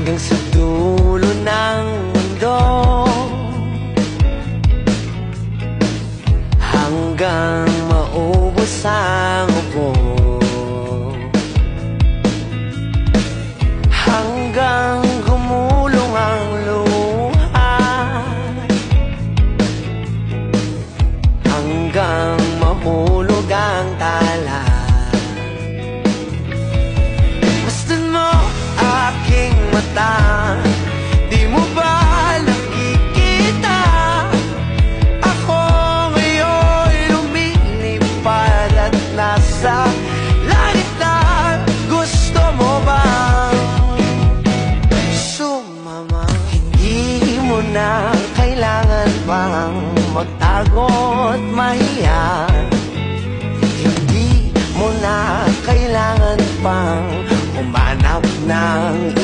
hanggang sa dulo ng mundo, hanggang maubos ang ubo, hanggang gumulong ang luha, hanggang mahulog ang tala. Masdan mo aking mata, di mo ba nakikita? Ako ngayon lumilipad at nasa langit na. Gusto mo bang sumama? Hindi mo na kailangan pang magtago't mahiya. Hindi mo na kailangan pang humanap ng